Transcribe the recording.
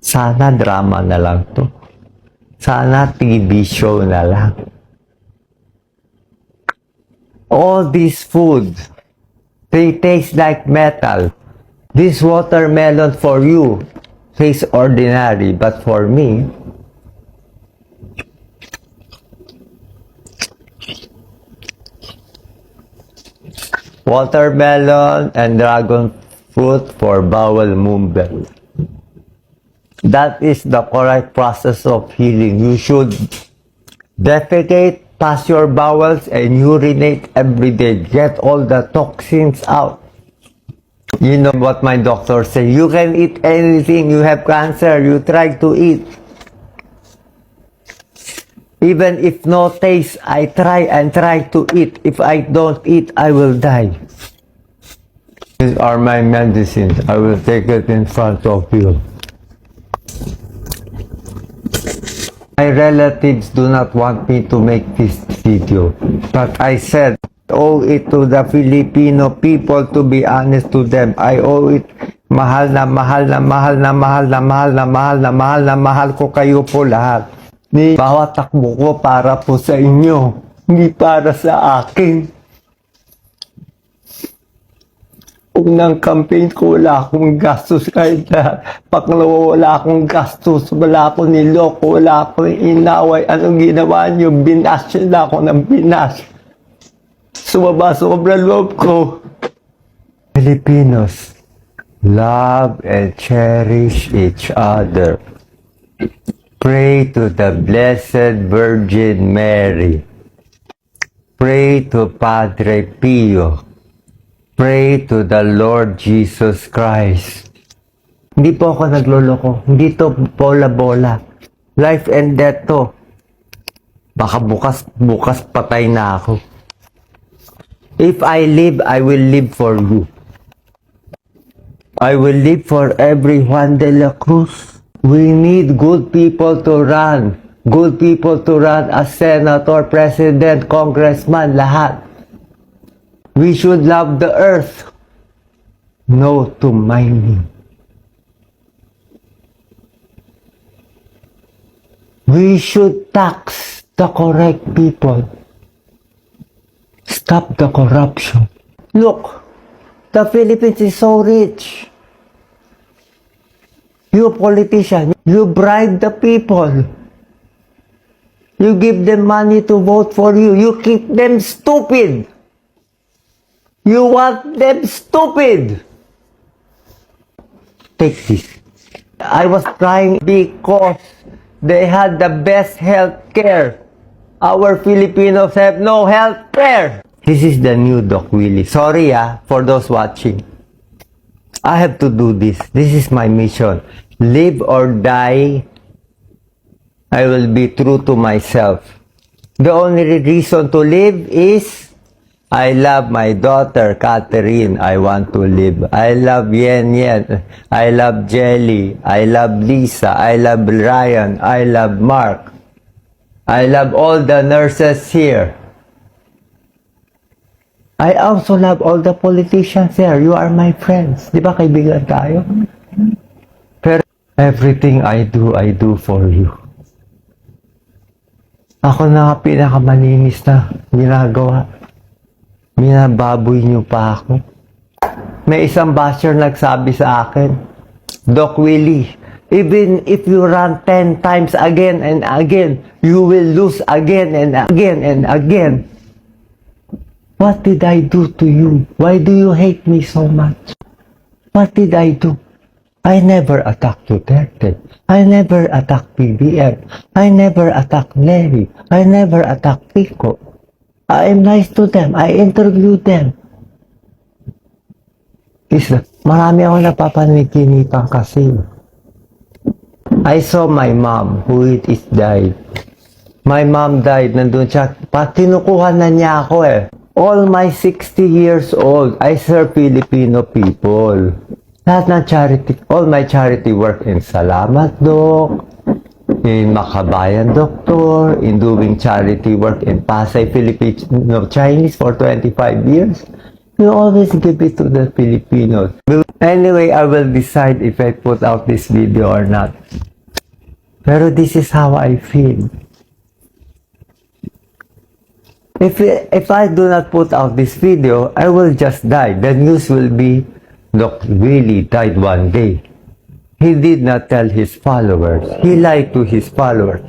Sana drama na lang to. Sana TV show na lang. All this food, they taste like metal. This watermelon for you tastes ordinary, but for me, watermelon and dragon fruit for bowel movement. That is the correct process of healing. You should defecate, pass your bowels, and urinate every day. Get all the toxins out. You know what my doctor said. You can eat anything. You have cancer. You try to eat. Even if no taste, I try to eat. If I don't eat, I will die. These are my medicines. I will take it in front of you. My relatives do not want me to make this video, but I said, I owe it to the Filipino people to be honest to them. I owe it. Mahal na mahal na mahal na mahal na mahal na mahal na mahal na mahal ko kayo po lahat. Ni bawat takbo ko para po sa inyo, hindi para sa akin. Unang campaign ko, wala akong gastos kahit na pangalawa, wala akong gastos, wala akong niloko, wala akong inaway. Anong ginawa niyo? Binash na ako ng binash. Sumaba sobra loob ko. Filipinos, love and cherish each other. Pray to the Blessed Virgin Mary. Pray to Padre Pio. Pray to the Lord Jesus Christ. Hindi po ako nagloloko. Hindi to bola-bola. Life and death to. Baka bukas patay na ako. If I live, I will live for you. I will live for every Juan de la Cruz. We need good people to run. Good people to run as senator, president, congressman, lahat. We should love the earth. No to mining. We should tax the correct people. Stop the corruption. Look, the Philippines is so rich. You politician, you bribe the people. You give them money to vote for you. You keep them stupid. You want them stupid. Take this. I was crying because they had the best health care. Our Filipinos have no health care. This is the new Doc Willie. Sorry for those watching. I have to do this. This is my mission. Live or die, I will be true to myself. The only reason to live is I love my daughter, Catherine. I want to live. I love Yen Yen. I love Jelly. I love Lisa. I love Ryan. I love Mark. I love all the nurses here. I also love all the politicians here. You are my friends. Di ba kaibigan tayo? Pero everything I do for you. Ako na pinakamalinis na ginagawa. Minababoy niyo pa ako. May isang basher nagsabi sa akin, Doc Willie, even if you run 10 times again and again, you will lose again and again and again. What did I do to you? Why do you hate me so much? What did I do? I never attacked Duterte. I never attacked PBM. I never attacked Neri. I never attacked Pico. I am nice to them. I interview them. Marami ako napapanikinipan kasi. I saw my mom who is died. My mom died. Nandun siya. Tinukuhan na niya ako eh. All my 60 years old, I serve Filipino people. Lahat ng charity, all my charity work in Salamat Doc, in Makabayan Doctor, in doing charity work in Pasay Filipino Chinese for 25 years, We always give it to the Filipinos. Anyway, I will decide if I put out this video or not. Pero this is how I feel. If I do not put out this video, I will just die. The news will be, Doc Willie died one day. He did not tell his followers. He lied to his followers.